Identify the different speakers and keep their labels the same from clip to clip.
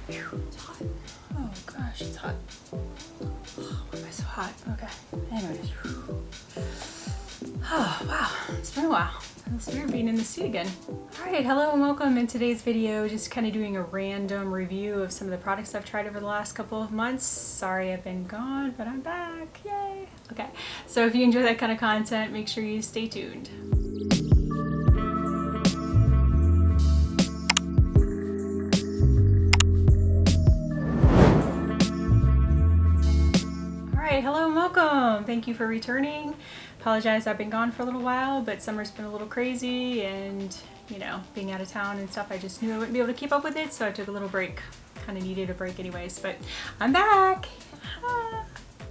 Speaker 1: It's hot. Oh gosh, it's hot. Oh, why am I so hot? Okay. Anyways. Oh wow, it's been a while. It's weird being in the seat again. Alright, hello and welcome. In today's video, just kind of doing a random review of some of the products I've tried over the last couple of months. Sorry I've been gone, but I'm back. Yay! Okay, so if you enjoy that kind of content, make sure you stay tuned. Alright, hello and welcome. Thank you for returning. Apologize, I've been gone for a little while, but summer's been a little crazy and, you know, being out of town and stuff, I just knew I wouldn't be able to keep up with it, so I took a little break. Kind of needed a break anyways, but I'm back.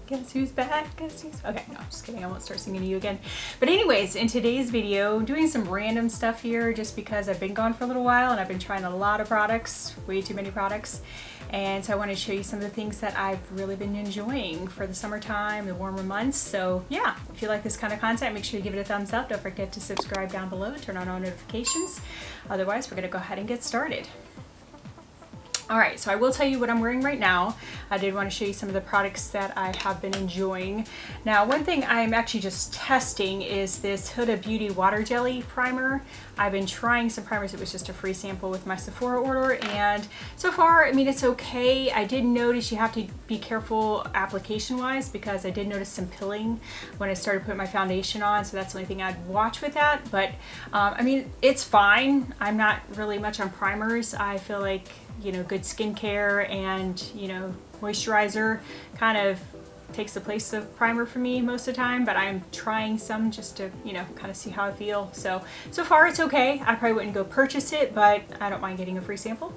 Speaker 1: Guess who's back? Guess who's... Okay, no, just kidding. I won't start singing to you again. But anyways, in today's video, I'm doing some random stuff here just because I've been gone for a little while and I've been trying a lot of products, way too many products. And so I want to show you some of the things that I've really been enjoying for the summertime, the warmer months. So yeah, if you like this kind of content, make sure you give it a thumbs up. Don't forget to subscribe down below and turn on all notifications. Otherwise, we're going to go ahead and get started. Alright, so I will tell you what I'm wearing right now. I did want to show you some of the products that I have been enjoying. Now, one thing I'm actually just testing is this Huda Beauty Water Jelly Primer. I've been trying some primers. It was just a free sample with my Sephora order, and so far, I mean, it's okay. I did notice you have to be careful application-wise because I did notice some pilling when I started putting my foundation on, so that's the only thing I'd watch with that. But, I mean, it's fine. I'm not really much on primers. I feel like, you know, good skincare and, you know, moisturizer kind of takes the place of primer for me most of the time, but I'm trying some just to, you know, kind of see how I feel. So far it's okay. I probably wouldn't go purchase it, but I don't mind getting a free sample.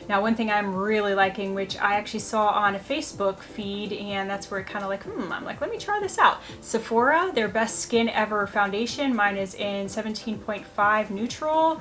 Speaker 1: Now, one thing I'm really liking, which I actually saw on a Facebook feed, and that's where it kind of like, I'm like, let me try this out. Sephora, their Best Skin Ever foundation. Mine is in 17.5 neutral.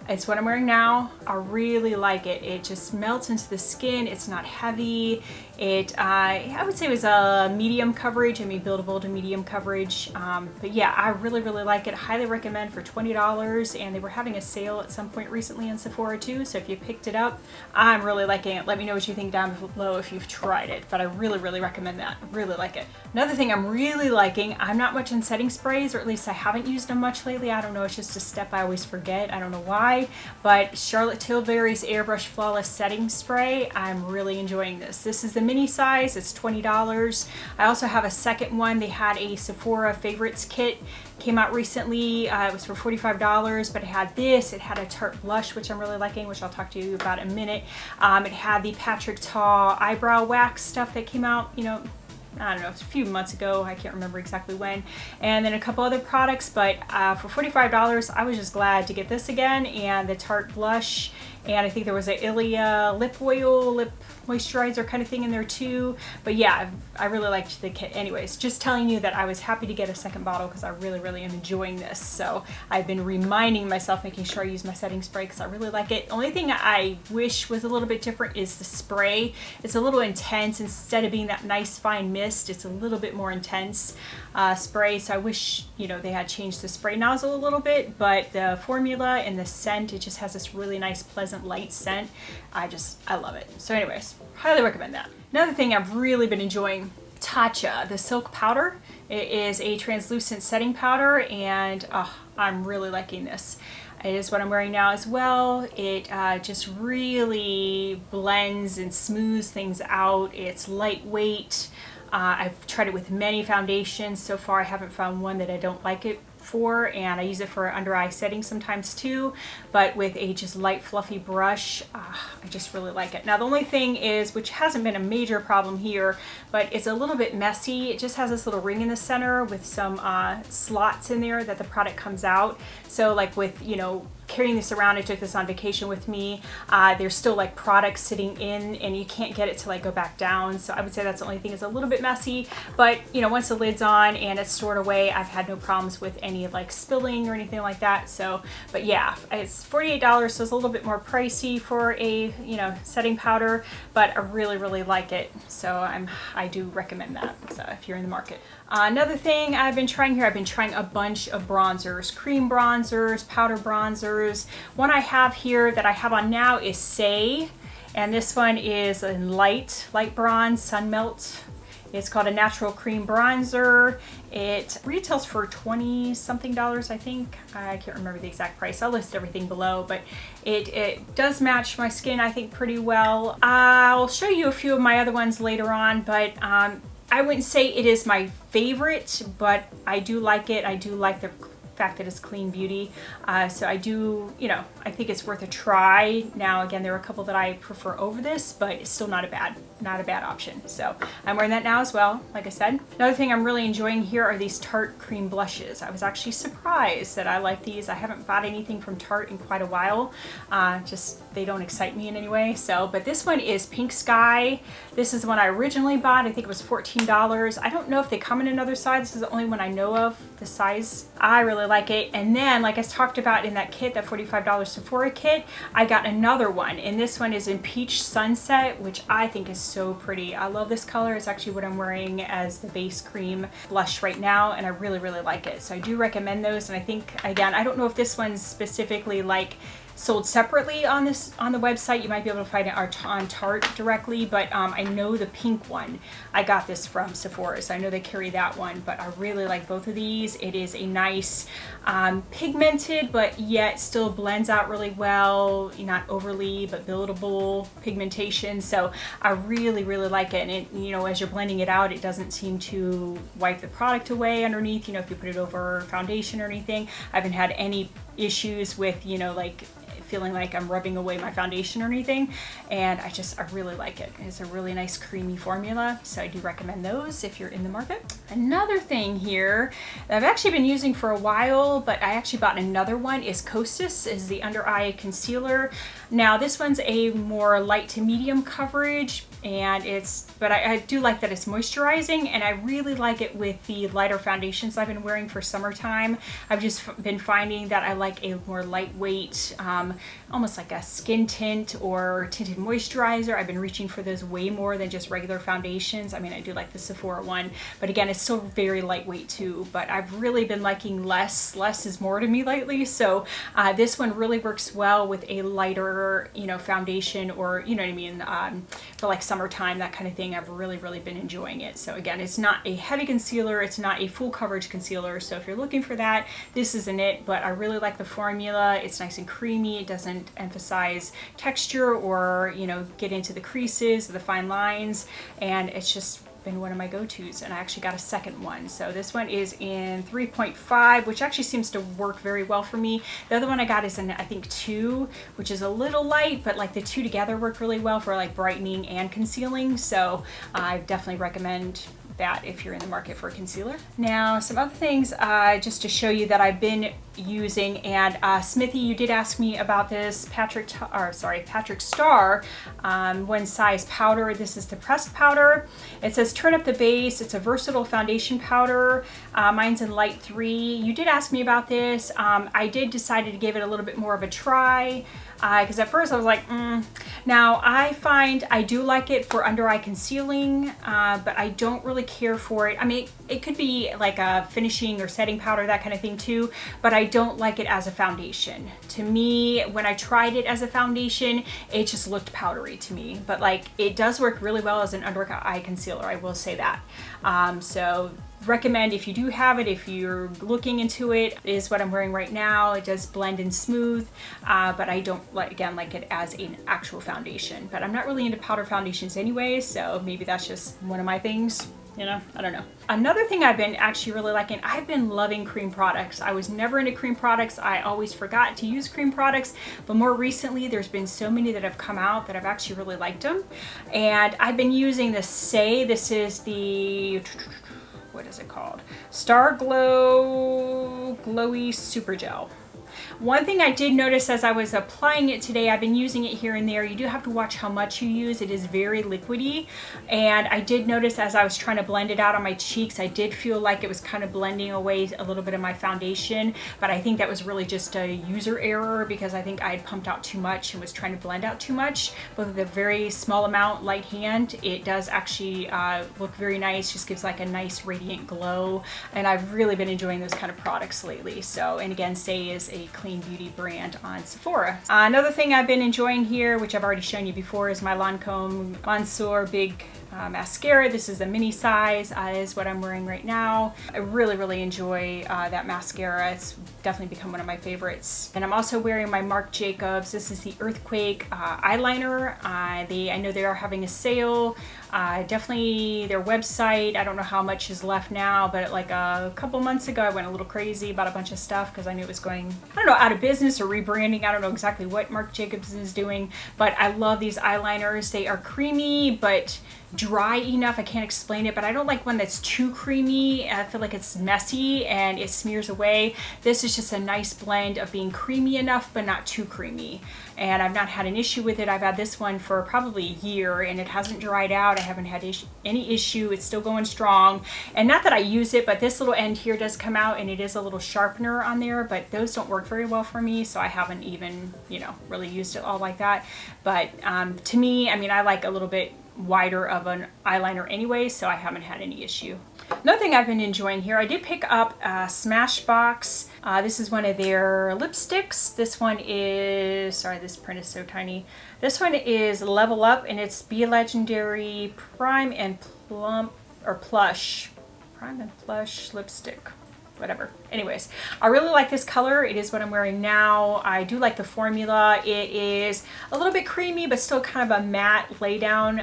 Speaker 1: It's what I'm wearing now. I really like it. It just melts into the skin. It's not heavy. I would say it was a medium coverage. I mean, buildable to medium coverage. But yeah, I really, really like it. Highly recommend for $20. And they were having a sale at some point recently in Sephora too. So if you picked it up, I'm really liking it. Let me know what you think down below if you've tried it. But I really, really recommend that. I really like it. Another thing I'm really liking, I'm not much in setting sprays, or at least I haven't used them much lately. I don't know. It's just a step I always forget. I don't know why. But Charlotte Tilbury's Airbrush Flawless Setting Spray, I'm really enjoying this. This is the mini size, it's $20. I also have a second one. They had a Sephora Favorites kit, came out recently. It was for $45, but it had this, it had a Tarte blush, which I'm really liking, which I'll talk to you about in a minute. It had the Patrick Ta eyebrow wax stuff that came out, you know, I don't know, it's a few months ago. I can't remember exactly when. And then a couple other products, but for $45, I was just glad to get this again, and the Tarte blush, and I think there was a Ilia lip oil, lip moisturizer kind of thing in there too. But yeah, I really liked the kit. Anyways, just telling you that I was happy to get a second bottle because I really, really am enjoying this. So I've been reminding myself, making sure I use my setting spray because I really like it. Only thing I wish was a little bit different is the spray. It's a little intense. Instead of being that nice fine mist, it's a little bit more intense spray. So I wish, you know, they had changed the spray nozzle a little bit, but the formula and the scent, it just has this really nice, pleasant, light scent. I love it. So anyways, highly recommend that. Another thing I've really been enjoying, Tatcha The Silk powder. It is a translucent setting powder, and I'm really liking this. It is what I'm wearing now as well. It just really blends and smooths things out. It's lightweight. I've tried it with many foundations. So far I haven't found one that I don't like it for, and I use it for under eye setting sometimes too, but with a just light fluffy brush, I just really like it. Now the only thing is, which hasn't been a major problem here, but it's a little bit messy. It just has this little ring in the center with some slots in there that the product comes out. So like with, you know, carrying this around, I took this on vacation with me. There's still like product sitting in, and you can't get it to like go back down. So I would say that's the only thing, is a little bit messy, but you know, once the lid's on and it's stored away, I've had no problems with any of like spilling or anything like that. So, but yeah, it's $48, so it's a little bit more pricey for a, you know, setting powder, but I really, really like it. So I do recommend that, so if you're in the market. Another thing I've been trying here, I've been trying a bunch of bronzers, cream bronzers, powder bronzers, bronzers. One I have here that I have on now is Saie, and this one is in light bronze, sun melt. It's called a natural cream bronzer. It retails for $20 something, I think. I can't remember the exact price. I'll list everything below, but it does match my skin, I think, pretty well. I'll show you a few of my other ones later on, but I wouldn't say it is my favorite, but I do like it. I do like the fact that it's clean beauty. So I do, you know, I think it's worth a try. Now, again, there are a couple that I prefer over this, but it's still not a bad option. So I'm wearing that now as well, like I said. Another thing I'm really enjoying here are these Tarte cream blushes. I was actually surprised that I like these. I haven't bought anything from Tarte in quite a while. Just they don't excite me in any way. So, but this one is Pink Sky. This is the one I originally bought. I think it was $14. I don't know if they come in another size. This is the only one I know of, the size. I really like it. And then, like I talked about in that kit, that $45 Sephora kit, I got another one. And this one is in Peach Sunset, which I think is so pretty. I love this color. It's actually what I'm wearing as the base cream blush right now, and I really, really like it. So I do recommend those. And I think, again, I don't know if this one's specifically like sold separately on the website. You might be able to find it on Tarte directly, but I know the pink one, I got this from Sephora, so I know they carry that one, but I really like both of these. It is a nice pigmented, but yet still blends out really well, not overly, but buildable pigmentation. So I really, really like it. And it, you know, as you're blending it out, it doesn't seem to wipe the product away underneath, you know, if you put it over foundation or anything. I haven't had any issues with, you know, like feeling like I'm rubbing away my foundation or anything, and I really like it. It's a really nice creamy formula, so I do recommend those if you're in the market. Another thing here that I've actually been using for a while, but I actually bought another one, is Costas, is the under eye concealer. Now this one's a more light to medium coverage, and but I do like that it's moisturizing, and I really like it with the lighter foundations I've been wearing for summertime. I've just been finding that I like a more lightweight, almost like a skin tint or tinted moisturizer. I've been reaching for those way more than just regular foundations. I mean, I do like the Sephora one, but again, it's still very lightweight too, but I've really been liking less is more to me lately. So this one really works well with a lighter, you know, foundation, or, you know what I mean, for like summertime, that kind of thing. I've really, really been enjoying it. So again, it's not a heavy concealer, it's not a full coverage concealer, so if you're looking for that, this isn't it, but I really like the formula. It's nice and creamy. It doesn't emphasize texture or, you know, get into the creases, the fine lines, and it's just been one of my go-tos. And I actually got a second one. So this one is in 3.5, which actually seems to work very well for me. The other one I got is in, I think, 2, which is a little light, but like the two together work really well for like brightening and concealing. So I definitely recommend that if you're in the market for a concealer. Now, some other things just to show you that I've been using, and Smithy, you did ask me about this Patrick Starr one size powder. This is the pressed powder. It says turn up the base. It's a versatile foundation powder. Mine's in light 3. You did ask me about this. I did decide to give it a little bit more of a try, because at first I was like, Now I find I do like it for under eye concealing, but I don't really care for it. I mean, it could be like a finishing or setting powder, that kind of thing too, but I don't like it as a foundation. To me, when I tried it as a foundation, it just looked powdery to me, but like it does work really well as an under eye concealer, I will say that. So recommend, if you do have it, if you're looking into it, is what I'm wearing right now. It does blend in smooth, but I don't like it as an actual foundation. But I'm not really into powder foundations anyway, so maybe that's just one of my things, you know, I don't know. Another thing I've been actually really liking, I've been loving cream products. I was never into cream products. I always forgot to use cream products, but more recently there's been so many that have come out that I've actually really liked them. And I've been using the Saie. This is the, what is it called? Starr Glowy Super Gel. One thing I did notice as I was applying it today, I've been using it here and there. You do have to watch how much you use. It is very liquidy. And I did notice as I was trying to blend it out on my cheeks, I did feel like it was kind of blending away a little bit of my foundation. But I think that was really just a user error, because I think I had pumped out too much and was trying to blend out too much. But with a very small amount, light hand, it does actually look very nice. Just gives like a nice radiant glow. And I've really been enjoying those kind of products lately. So, and again, Saie is a clean clean beauty brand on Sephora. Another thing I've been enjoying here, which I've already shown you before, is my Lancome Monseur Big Mascara. This is a mini size, is what I'm wearing right now. I really enjoy that mascara. It's definitely become one of my favorites. And I'm also wearing my Marc Jacobs. This is the Earthquake eyeliner. I know they are having a sale. Definitely their website, I don't know how much is left now, but like a couple months ago I went a little crazy about a bunch of stuff because I knew it was going, I don't know, out of business or rebranding. I don't know exactly what Marc Jacobs is doing, but I love these eyeliners. They are creamy but dry enough. I can't explain it, but I don't like one that's too creamy. I feel like it's messy and it smears away. This is just a nice blend of being creamy enough but not too creamy, and I've not had an issue with it. I've had this one for probably a year and it hasn't dried out. I haven't had any issue. It's still going strong, and not that I use it, but this little end here does come out and it is a little sharpener on there, but those don't work very well for me, so I haven't even, you know, really used it all like that. But to me, I mean, I like a little bit wider of an eyeliner anyway, so I haven't had any issue. Another thing I've been enjoying here, I did pick up a Smashbox. This is one of their lipsticks. This one is, sorry, this print is so tiny. This one is Level Up, and it's Be Legendary Prime and Plump, or Plush. Prime and Plush lipstick. Whatever. Anyways, I really like this color. It is what I'm wearing now. I do like the formula. It is a little bit creamy, but still kind of a matte lay down.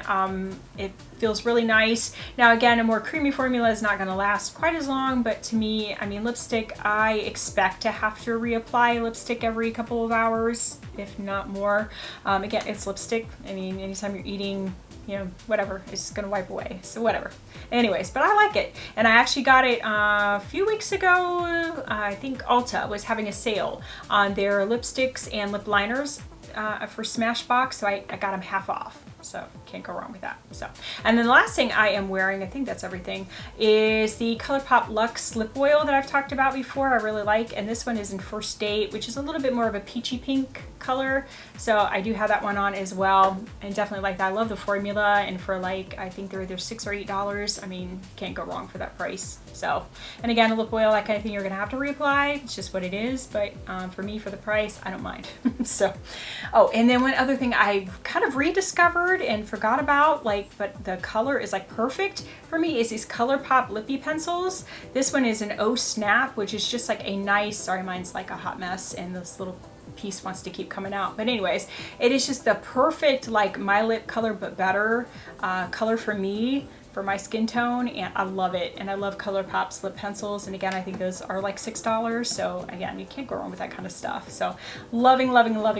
Speaker 1: It feels really nice. Now again, a more creamy formula is not going to last quite as long, but to me, I mean, lipstick, I expect to have to reapply lipstick every couple of hours, if not more. Again, it's lipstick. I mean, anytime you're eating, you know, whatever, it's just gonna wipe away, so whatever. Anyways, but I like it, and I actually got it a few weeks ago. I think Ulta was having a sale on their lipsticks and lip liners for Smashbox, so I got them half off. So can't go wrong with that. So, and then the last thing I am wearing, I think that's everything, is the ColourPop Luxe lip oil that I've talked about before. I really like, and this one is in First Date, which is a little bit more of a peachy pink color. So I do have that one on as well, and definitely like that. I love the formula, and for like, I think they're either $6 or $8. I mean, can't go wrong for that price. So, and again, a lip oil, that kind of thing, you're gonna have to reapply. It's just what it is, but for me, for the price, I don't mind. So, oh, and then one other thing I kind of rediscovered and forgot about, like, but the color is like perfect for me, is these ColourPop lippy pencils. This one is an Oh Snap, which is just like a nice, sorry, mine's like a hot mess and this little piece wants to keep coming out, but anyways, it is just the perfect, like, my lip color but better color for me, for my skin tone, and I love it. And I love ColourPop's lip pencils, and again, I think those are like $6, so again, you can't go wrong with that kind of stuff. So loving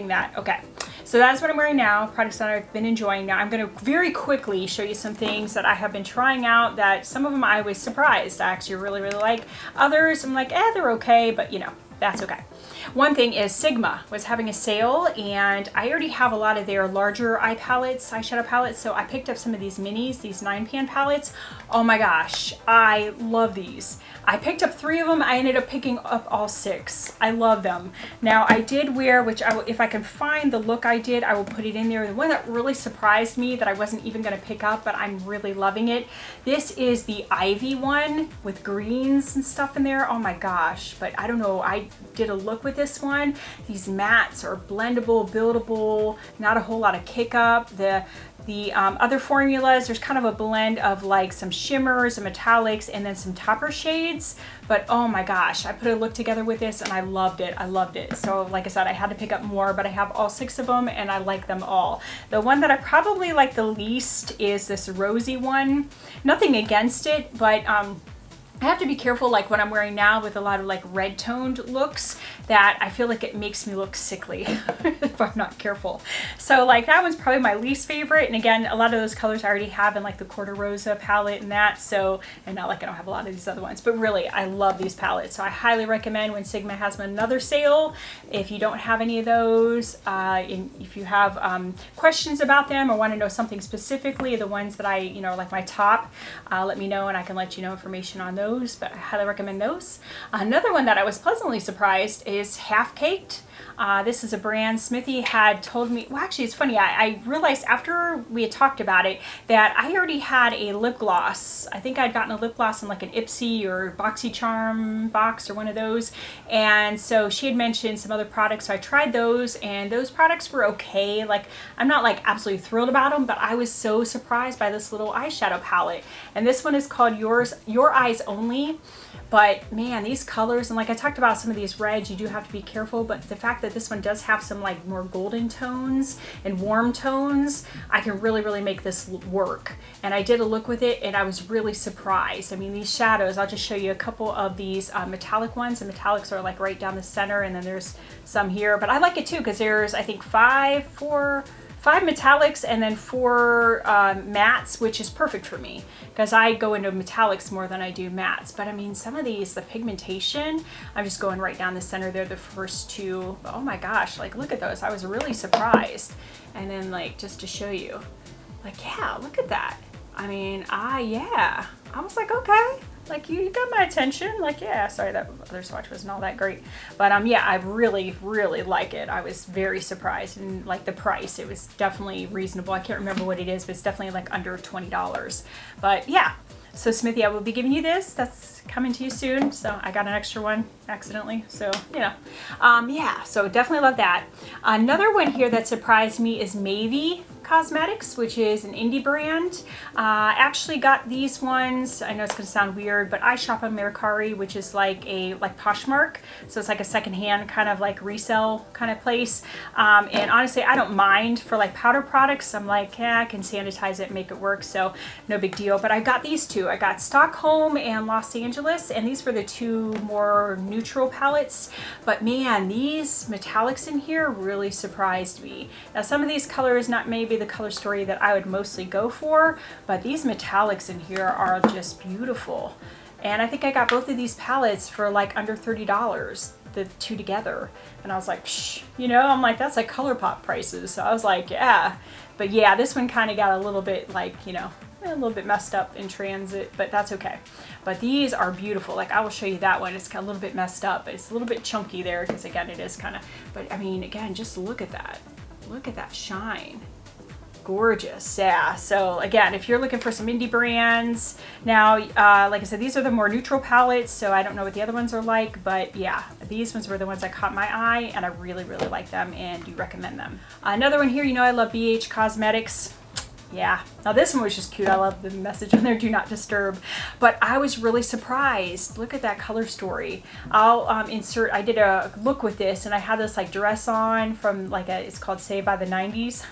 Speaker 1: that. Okay, so that's what I'm wearing now, products that I've been enjoying. Now I'm going to very quickly show you some things that I have been trying out, that some of them I was surprised I actually really like. Others I'm like, they're okay, but you know, that's okay. One thing is Sigma was having a sale, and I already have a lot of their larger eye palettes, eyeshadow palettes, so I picked up some of these minis, these 9-pan palettes. Oh my gosh, I love these. I picked up 3 of them. I ended up picking up all 6. I love them. Now I did wear, which I will, if I can find the look I did, I will put it in there. The one that really surprised me that I wasn't even going to pick up, but I'm really loving it. This is the Ivy one with greens and stuff in there. Oh my gosh, but I don't know. I did a look with this one. These mattes are blendable, buildable, not a whole lot of kick up. The other formulas, there's kind of a blend of like some shimmers and metallics and then some topper shades. But oh my gosh, I put a look together with this and I loved it. I loved it. So like I said, I had to pick up more, but I have all 6 of them and I like them all. The one that I probably like the least is this rosy one. Nothing against it, but I have to be careful, like what I'm wearing now with a lot of like red toned looks, that I feel like it makes me look sickly if I'm not careful. So like that one's probably my least favorite. And again, a lot of those colors I already have in like the Corta Rosa palette and that. So, and not like I don't have a lot of these other ones, but really I love these palettes. So I highly recommend when Sigma has another sale. If you don't have any of those, if you have questions about them or want to know something specifically, the ones that I, you know, like my top, let me know and I can let you know information on those, but I highly recommend those. Another one that I was pleasantly surprised is Half Caked. This is a brand Smithy had told me, well actually it's funny, I realized after we had talked about it that I already had a lip gloss. I think I'd gotten a lip gloss in like an Ipsy or BoxyCharm box or one of those, and so she had mentioned some other products, so I tried those and those products were okay. Like I'm not like absolutely thrilled about them, but I was so surprised by this little eyeshadow palette, and this one is called Your Eyes Only. But man, these colors, and like I talked about some of these reds, you do have to be careful, but the fact that this one does have some like more golden tones and warm tones, I can really make this work. And I did a look with it and I was really surprised. I mean, these shadows, I'll just show you a couple of these metallic ones. The metallics are like right down the center, and then there's some here, but I like it too because there's I think five metallics and then 4 mattes, which is perfect for me because I go into metallics more than I do mattes. But I mean, some of these, the pigmentation, I'm just going right down the center. They're the first 2. Oh my gosh, like look at those. I was really surprised. And then like just to show you, like yeah, look at that. I mean, yeah, I was like, okay. Like you got my attention. Like yeah, sorry that other swatch wasn't all that great, but yeah, I really like it. I was very surprised, and like the price, it was definitely reasonable. I can't remember what it is, but it's definitely like under $20. But yeah, so Smithy, I will be giving you this. That's coming to you soon. So I got an extra one accidentally. So you know, yeah. So definitely love that. Another one here that surprised me is Maybe Cosmetics, which is an indie brand. Actually got these ones, I know it's gonna sound weird, but I shop on Mercari, which is like Poshmark, so it's like a secondhand kind of like resale kind of place. And honestly, I don't mind for like powder products. I'm like, yeah, I can sanitize it and make it work, so no big deal. But I got these 2. I got Stockholm and Los Angeles, and these were the 2 more neutral palettes. But man, these metallics in here really surprised me. Now some of these colors, not maybe the color story that I would mostly go for, but these metallics in here are just beautiful. And I think I got both of these palettes for like under $30, the 2 together. And I was like, psh, you know, I'm like, that's like ColourPop prices. So I was like, yeah. But yeah, this one kind of got a little bit like, you know, a little bit messed up in transit, but that's okay. But these are beautiful. Like I will show you that one. It's got a little bit messed up, but it's a little bit chunky there because again, it is kind of, but I mean, again, just look at that. Look at that shine. Gorgeous. Yeah, so again, if you're looking for some indie brands now, like I said, these are the more neutral palettes, so I don't know what the other ones are like, but yeah, these ones were the ones that caught my eye and I really like them and do recommend them. Another one here, you know, I love BH Cosmetics. Yeah, now this one was just cute. I love the message on there, do not disturb. But I was really surprised. Look at that color story. I'll insert, I did a look with this and I had this like dress on from like it's called Saie by the 90s.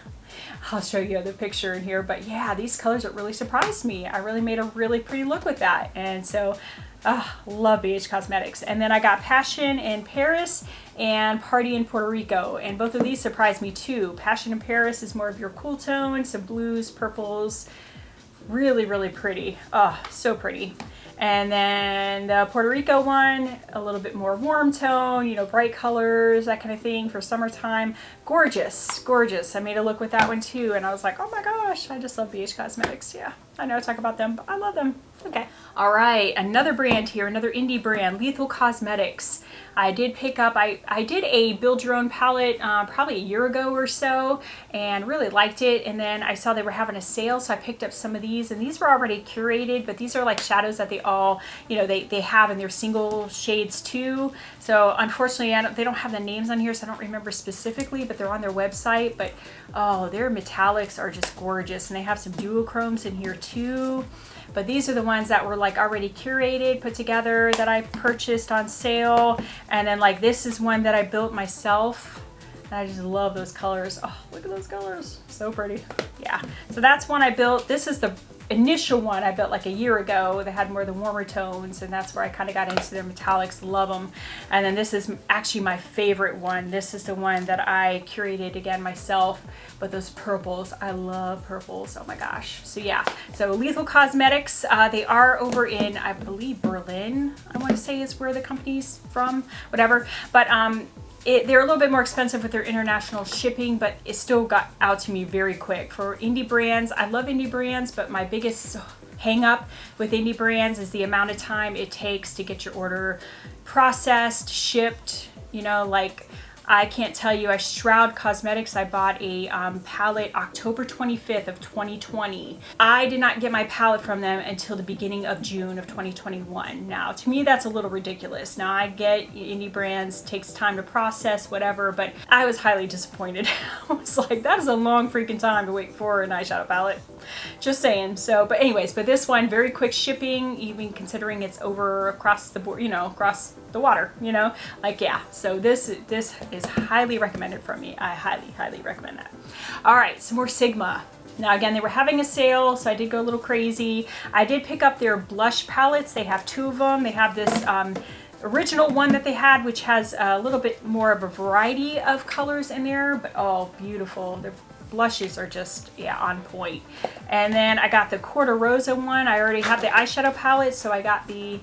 Speaker 1: I'll show you the picture in here, but yeah, these colors, it really surprised me. I really made a really pretty look with that, and so love BH Cosmetics. And then I got Passion in Paris and Party in Puerto Rico, and both of these surprised me too. Passion in Paris is more of your cool tone, some blues, purples, really pretty. So pretty. And then the Puerto Rico one, a little bit more warm tone, you know, bright colors, that kind of thing for summertime. Gorgeous, gorgeous. I made a look with that one too, and I was like, oh my gosh, I just love BH Cosmetics. Yeah, I know I talk about them, but I love them. Okay. All right, another brand here, another indie brand, Lethal Cosmetics. I did pick up, I did a build your own palette probably a year ago or so and really liked it, and then I saw they were having a sale, so I picked up some of these, and these were already curated, but these are like shadows that they all, you know, they have in their single shades too. So unfortunately they don't have the names on here, so I don't remember specifically, but they're on their website. But oh, their metallics are just gorgeous, and they have some duochromes in here too. But these are the ones that were like already curated, put together, that I purchased on sale. And then like this is one that I built myself. And I just love those colors. Oh, look at those colors. So pretty. Yeah. So that's one I built. This is the initial one I built like a year ago. They had more of the warmer tones, and that's where I kind of got into their metallics. Love them. And then this is actually my favorite one. This is the one that I curated again myself. But those purples, I love purples. Oh my gosh. So yeah, so Lethal Cosmetics, they are over in, I believe, Berlin, I want to say is where the company's from, whatever. But they're a little bit more expensive with their international shipping, but it still got out to me very quick. For indie brands, I love indie brands, but my biggest hang up with indie brands is the amount of time it takes to get your order processed, shipped, you know, like I can't tell you, Shroud Cosmetics, I bought a palette October 25th of 2020. I did not get my palette from them until the beginning of June of 2021. Now, to me, that's a little ridiculous. Now, I get indie brands, takes time to process, whatever, but I was highly disappointed. I was like, that is a long freaking time to wait for an eyeshadow palette. Just saying. So, but anyways, but this one, very quick shipping, even considering it's over across the board, you know, across the water, you know, like, yeah. So this is highly recommended from me. I highly recommend that. All right, some more Sigma. Now again, they were having a sale, so I did go a little crazy. I did pick up their blush palettes. They have 2 of them. They have this original one that they had, which has a little bit more of a variety of colors in there, but oh, beautiful. Their blushes are just, yeah, on point. And then I got the Corta Rosa one. I already have the eyeshadow palette, so I got the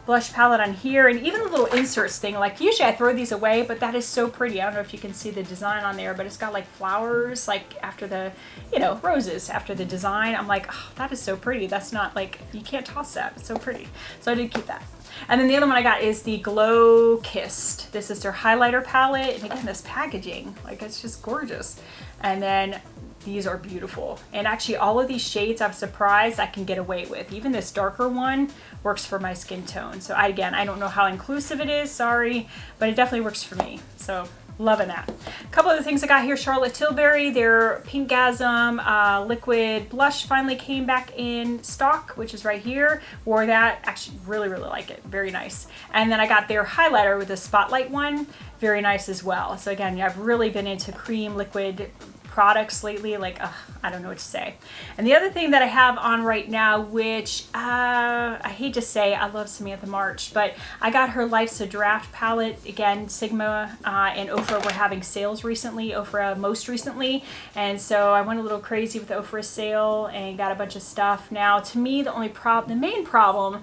Speaker 1: blush palette on here, and even the little inserts thing. Like, usually I throw these away, but that is so pretty. I don't know if you can see the design on there, but it's got like flowers, like after the, you know, roses after the design. I'm like, oh, that is so pretty. That's not like, you can't toss that. It's so pretty. So I did keep that. And then the other one I got is the Glow Kissed. This is their highlighter palette. And again, this packaging, like, it's just gorgeous. And then these are beautiful. And actually all of these shades I'm surprised I can get away with. Even this darker one works for my skin tone. So again, I don't know how inclusive it is, sorry, but it definitely works for me. So loving that. A couple of the things I got here, Charlotte Tilbury, their Pinkgasm liquid blush finally came back in stock, which is right here. Wore that, actually really like it, very nice. And then I got their highlighter with the Spotlight one, very nice as well. So again, I've really been into cream liquid products lately, like, I don't know what to say. And the other thing that I have on right now, which I hate to say, I love Samantha March, but I got her Life's a Draft palette. Again, Sigma and Ofra were having sales recently, Ofra most recently, and so I went a little crazy with the Ofra sale and got a bunch of stuff. Now, to me, the main problem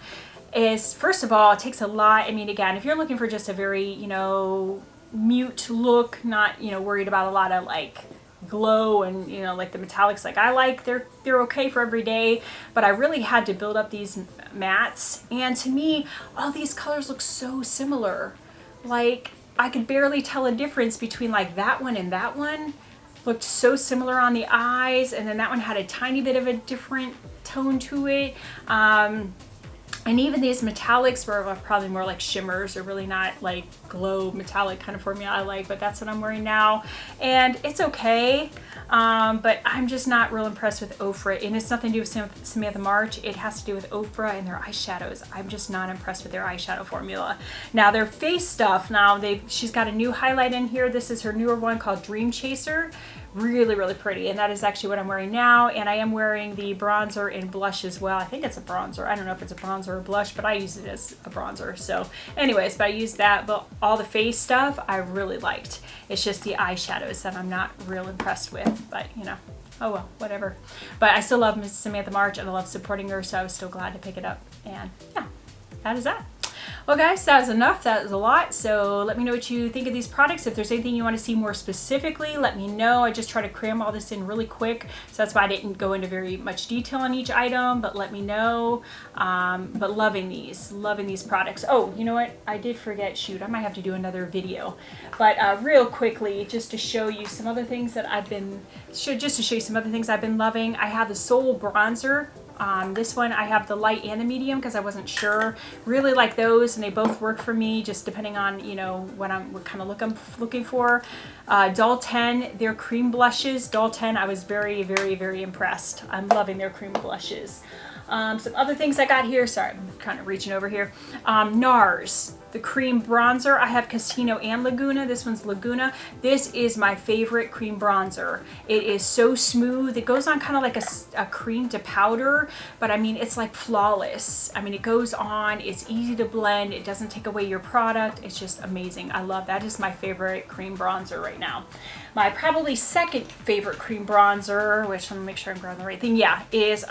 Speaker 1: is, first of all, it takes a lot. I mean, again, if you're looking for just a very, you know, mute look, not, you know, worried about a lot of like glow and, you know, like the metallics like I like, they're okay for every day, but I really had to build up these mattes, and to me all these colors look so similar. Like, I could barely tell a difference between like that one and that one. Looked so similar on the eyes, and then that one had a tiny bit of a different tone to it. And even these metallics were probably more like shimmers. They're really not like glow metallic kind of formula I like, but that's what I'm wearing now. And it's okay, but I'm just not real impressed with Ofra. And it's nothing to do with Samantha March. It has to do with Ofra and their eyeshadows. I'm just not impressed with their eyeshadow formula. Now, their face stuff, now she's got a new highlight in here. This is her newer one called Dream Chaser. Really pretty, and that is actually what I'm wearing now. And I am wearing the bronzer and blush as well. I think it's a bronzer. I don't know if it's a bronzer or a blush, but I use it as a bronzer. So anyways, but I used that. But all the face stuff I really liked. It's just the eyeshadows that I'm not real impressed with, but you know, oh well, whatever. But I still love Miss Samantha March, and I love supporting her, so I was still glad to pick it up. And yeah, that is that. Well guys, that was enough. That was a lot. So let me know what you think of these products. If there's anything you want to see more specifically, let me know. I just try to cram all this in really quick, so that's why I didn't go into very much detail on each item, but let me know. But loving these products. Oh, you know what? I did forget, shoot, I might have to do another video. But real quickly, just to show you some other things that I've been, loving. I have the Soul Bronzer. This one I have the light and the medium because I wasn't sure. Really like those, and they both work for me, just depending on, you know, what kind of look I'm looking for. Doll 10, their cream blushes. Doll 10, I was very impressed. I'm loving their cream blushes. Some other things I got here. Sorry, I'm kind of reaching over here. NARS, the cream bronzer. I have Casino and Laguna. This one's Laguna. This is my favorite cream bronzer. It is so smooth. It goes on kind of like a cream to powder, but I mean, it's like flawless. I mean, it goes on, it's easy to blend. It doesn't take away your product. It's just amazing. I love that. Is my favorite cream bronzer right now. My probably second favorite cream bronzer, which let me make sure I'm grabbing the right thing. Yeah, is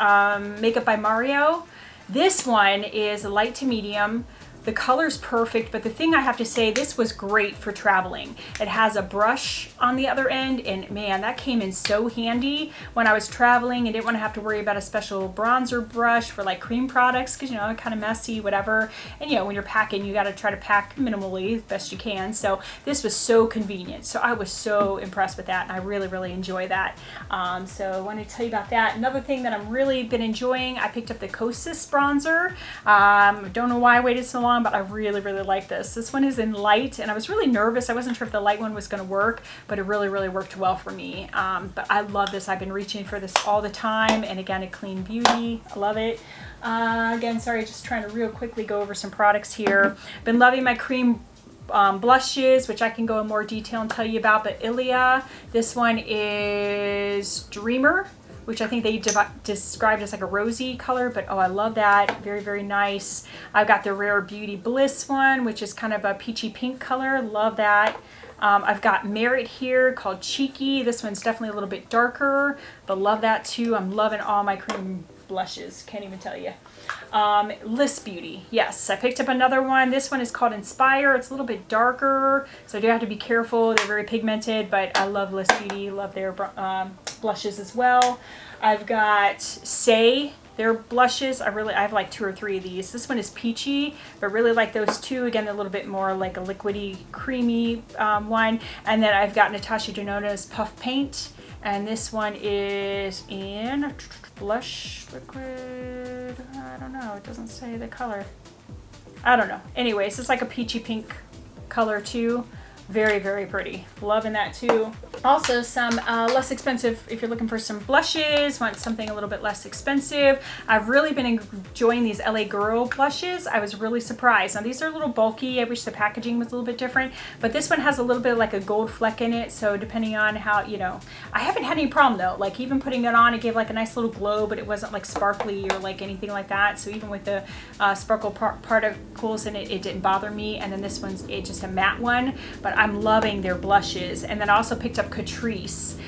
Speaker 1: Makeup by Mario. This one is light to medium. The color's perfect, but the thing I have to say, this was great for traveling. It has a brush on the other end, and man, that came in so handy when I was traveling and didn't want to have to worry about a special bronzer brush for like cream products, because you know, kind of messy, whatever. And you know, when you're packing, you got to try to pack minimally as best you can. So this was so convenient. So I was so impressed with that, and I really, really enjoy that. So I want to tell you about that. Another thing that I'm really been enjoying, I picked up the Kosas bronzer. Don't know why I waited so long, but I really, really like this. This one is in light, and I was really nervous. I wasn't sure if the light one was going to work, but it really, really worked well for me. But I love this. I've been reaching for this all the time, and again, a clean beauty. I love it. Again, sorry, just trying to real quickly go over some products here. Been loving my cream blushes, which I can go in more detail and tell you about, but Ilia, this one is Dreamer, which I think they described as like a rosy color, but oh, I love that. Very, very nice. I've got the Rare Beauty Bliss one, which is kind of a peachy pink color. Love that. I've got Merit here called Cheeky. This one's definitely a little bit darker, but love that too. I'm loving all my cream blushes. Can't even tell you. List Beauty. Yes, I picked up another one. This one is called Inspire. It's a little bit darker, so I do have to be careful. They're very pigmented, but I love List Beauty. Love their blushes as well. I've got Saie, their blushes. I have like 2 or 3 of these. This one is peachy, but really like those two. Again, they're a little bit more like a liquidy, creamy one. And then I've got Natasha Denona's Puff Paint, and this one is in Blush Liquid. I don't know. It doesn't say the color. I don't know. Anyways, it's like a peachy pink color too. Very, very pretty. Loving that too. Also some less expensive, if you're looking for some blushes, want something a little bit less expensive. I've really been enjoying these LA Girl blushes. I was really surprised. Now these are a little bulky. I wish the packaging was a little bit different, but this one has a little bit of like a gold fleck in it. So depending on how, you know, I haven't had any problem though. Like even putting it on, it gave like a nice little glow, but it wasn't like sparkly or like anything like that. So even with the sparkle particles in it, it didn't bother me. And then this one's just a matte one, but I'm loving their blushes. And then I also picked up Catrice.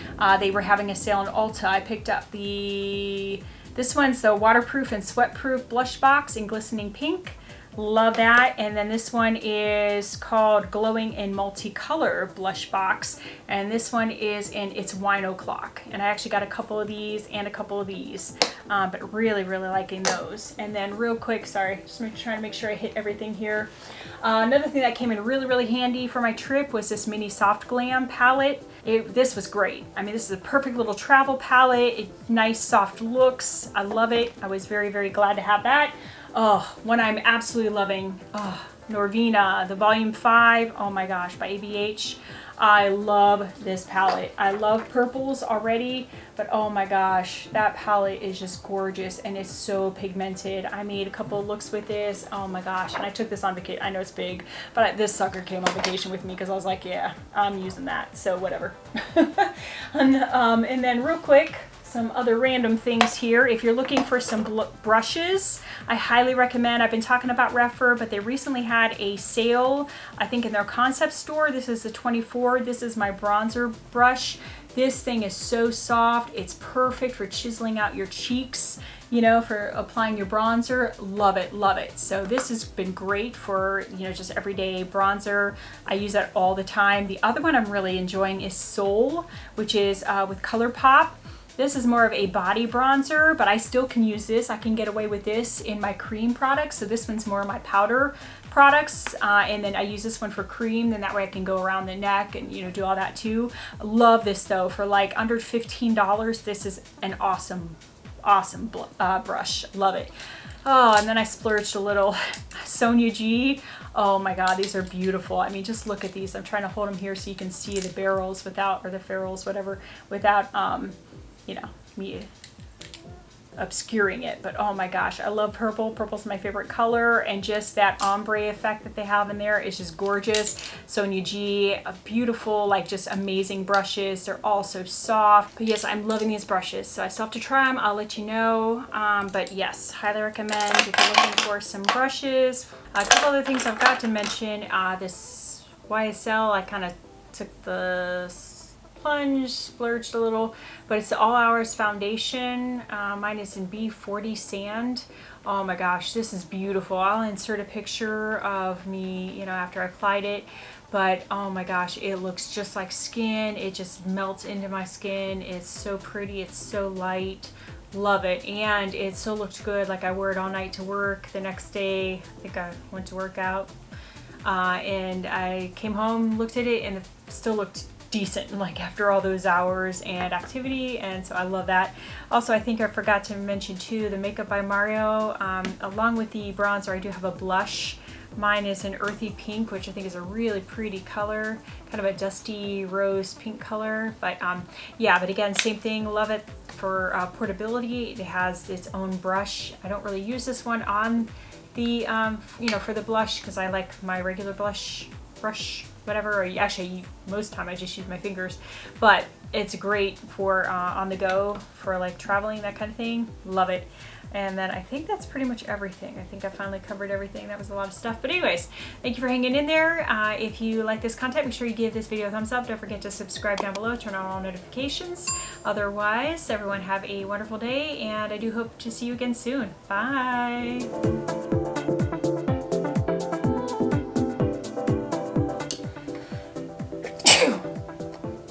Speaker 1: They were having a sale on Ulta. I picked up this one's the waterproof and sweatproof blush box in glistening pink. Love that. And then this one is called Glowing in Multicolor blush box, and this one is in It's Wine O'Clock, and I actually got a couple of these and a couple of these, but really, really liking those. And then real quick, sorry, just trying to make sure I hit everything here. Another thing that came in really, really handy for my trip was this mini Soft Glam palette. This was great. I mean, this is a perfect little travel palette. Nice soft looks. I love it. I was very, very glad to have that. Oh, one I'm absolutely loving. Oh, Norvina, the Volume 5. Oh my gosh, by ABH. I love this palette. I love purples already, but oh my gosh, that palette is just gorgeous, and it's so pigmented. I made a couple of looks with this. Oh my gosh, and I took this on vacation. I know it's big, but this sucker came on vacation with me because I was like, yeah, I'm using that, so whatever. And then real quick, some other random things here. If you're looking for some brushes, I highly recommend, I've been talking about Rephr, but they recently had a sale, I think in their concept store. This is the 24. This is my bronzer brush. This thing is so soft. It's perfect for chiseling out your cheeks, you know, for applying your bronzer. Love it, love it. So this has been great for, you know, just everyday bronzer. I use that all the time. The other one I'm really enjoying is Soul, which is with ColourPop. This is more of a body bronzer, but I still can use this. I can get away with this in my cream products. So this one's more my powder products. And then I use this one for cream. Then that way I can go around the neck and, you know, do all that too. Love this though. For like under $15, this is an awesome, awesome brush. Love it. Oh, and then I splurged a little. Sonia G. Oh my God, these are beautiful. I mean, just look at these. I'm trying to hold them here so you can see the barrels without, or the ferrules, whatever, without, you know, me obscuring it. But oh my gosh, I love purple. Purple's my favorite color, and just that ombre effect that they have in there is just gorgeous. Sonia G, beautiful, like just amazing brushes. They're all so soft. But yes, I'm loving these brushes, so I still have to try them. I'll let you know. But yes, highly recommend if you're looking for some brushes. A couple other things I've got to mention. This YSL, I kind of took the plunge, splurged a little, but it's the All Hours foundation. Mine is in B40 Sand. Oh my gosh, this is beautiful. I'll insert a picture of me, you know, after I applied it. But oh my gosh, it looks just like skin. It just melts into my skin. It's so pretty. It's so light. Love it. And it still looked good. Like I wore it all night to work. The next day, I think I went to work out. And I came home, looked at it, and it still looked decent, like after all those hours and activity. And so I love that. Also, I think I forgot to mention too, the Makeup by Mario, along with the bronzer, I do have a blush. Mine is an earthy pink, which I think is a really pretty color, kind of a dusty rose pink color. But yeah, but again, same thing. Love it for portability. It has its own brush. I don't really use this one on the you know, for the blush, because I like my regular brush, whatever. Or actually, most time I just use my fingers, but it's great for on the go, for like traveling, that kind of thing. Love it. And then I think that's pretty much everything. I think I finally covered everything. That was a lot of stuff. But anyways, thank you for hanging in there. If you like this content, make sure you give this video a thumbs up. Don't forget to subscribe down below, turn on all notifications. Otherwise, everyone have a wonderful day, and I do hope to see you again soon. Bye.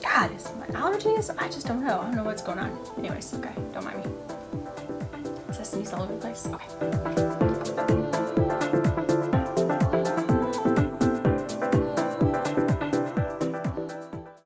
Speaker 1: God, is it my allergies? I just don't know. I don't know what's going on. Anyways, okay, don't mind me. I sneeze all over the place. Okay.